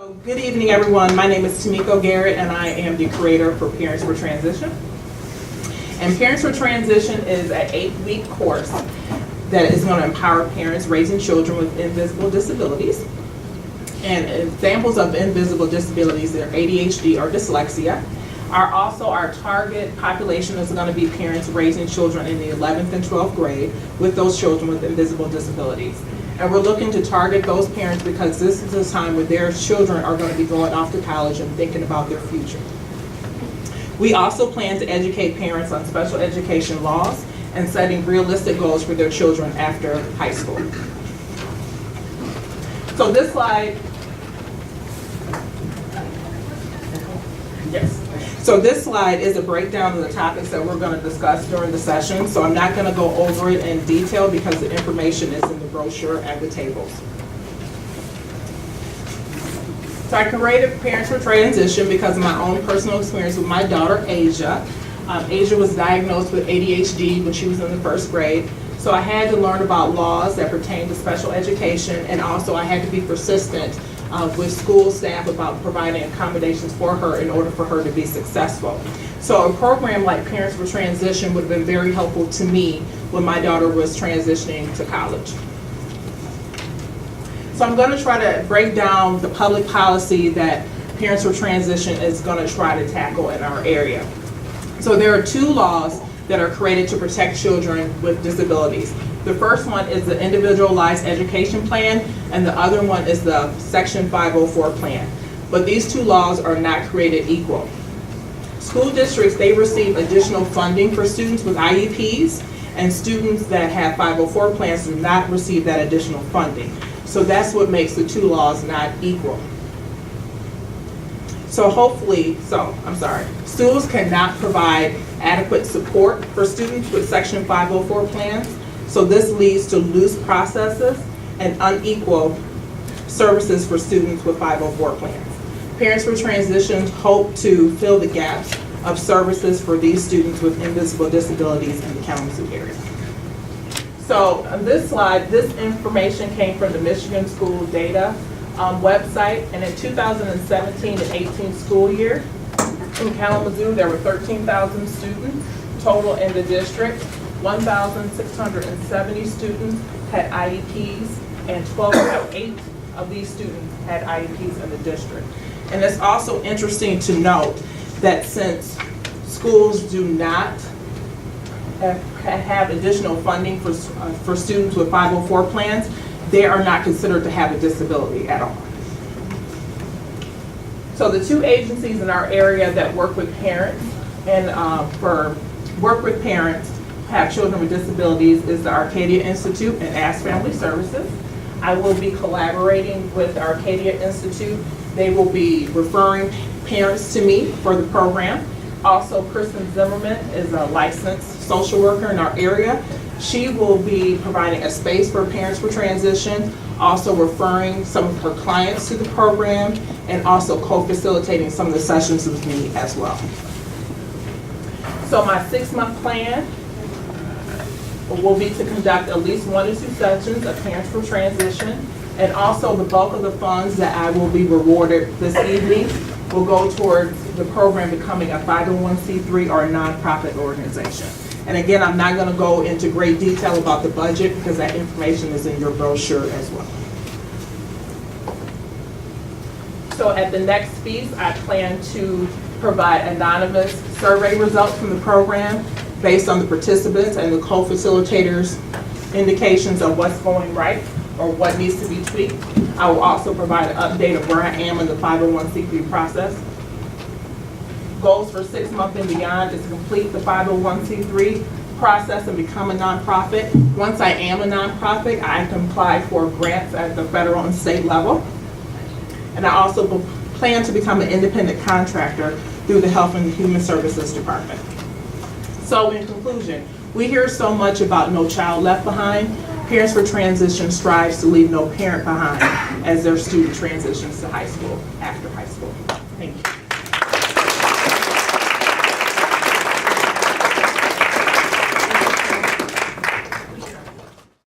Good evening, everyone. My name is Tamiko Garrett, and I am the creator for Parents for Transition. And Parents for Transition is an 8-week course that is going to empower parents raising children with invisible disabilities. And examples of invisible disabilities are ADHD or dyslexia. Our target population is going to be parents raising children in the 11th and 12th grade with those children with invisible disabilities. And we're looking to target those parents because this is a time where their children are going to be going off to college and thinking about their future. We also plan to educate parents on special education laws and setting realistic goals for their children after high school. So this slide, yes. So this slide is a breakdown of the topics that we're going to discuss during the session. So I'm not going to go over it in detail because the information is in the brochure at the tables. So I created Parents for Transition because of my own personal experience with my daughter, Asia. Asia was diagnosed with ADHD when she was in the 1st grade. So I had to learn about laws that pertain to special education, and also I had to be persistent with school staff about providing accommodations for her in order for her to be successful. So a program like Parents for Transition would have been very helpful to me when my daughter was transitioning to college. So I'm going to try to break down the public policy that Parents for Transition is going to try to tackle in our area. So there are 2 laws that are created to protect children with disabilities. The first one is the Individualized Education Plan, and the other one is the Section 504 Plan. But these 2 laws are not created equal. School districts, they receive additional funding for students with IEPs, and students that have 504 plans do not receive that additional funding. So that's what makes the 2 laws not equal. Schools cannot provide adequate support for students with Section 504 plans. So this leads to loose processes and unequal services for students with 504 plans. Parents for Transition hope to fill the gaps of services for these students with invisible disabilities in the Kalamazoo area. So on this slide, this information came from the Michigan School Data website, and in 2017 and 18 school year, in Kalamazoo, there were 13,000 students total in the district. 1,670 students had IEPs, and 8 of these students had IEPs in the district. And it's also interesting to note that since schools do not have additional funding for students with 504 plans, they are not considered to have a disability at all. So the 2 agencies in our area that work with parents and have children with disabilities is the Arcadia Institute and Ask Family Services. I will be collaborating with the Arcadia Institute. They will be referring parents to me for the program. Also, Kristen Zimmerman is a licensed social worker in our area. She will be providing a space for Parents for Transition, also referring some of her clients to the program, and also co-facilitating some of the sessions with me as well. So my 6-month plan will be to conduct at least 1 to 2 sessions of Parents for Transition, and also the bulk of the funds that I will be rewarded this evening will go towards the program becoming a 501c3 or a nonprofit organization. And again, I'm not going to go into great detail about the budget because that information is in your brochure as well. So at the next piece, I plan to provide anonymous survey results from the program based on the participants and the co-facilitators' indications of what's going right or what needs to be tweaked. I will also provide an update of where I am in the 501c3 process. Goals for 6 months and beyond is to complete the 501c3 process and become a nonprofit. Once I am a nonprofit, I can apply for grants at the federal and state level. And I also plan to become an independent contractor through the Health and Human Services Department. So in conclusion, we hear so much about No Child Left Behind. Parents for Transition strives to leave no parent behind as their student transitions to high school, after high school.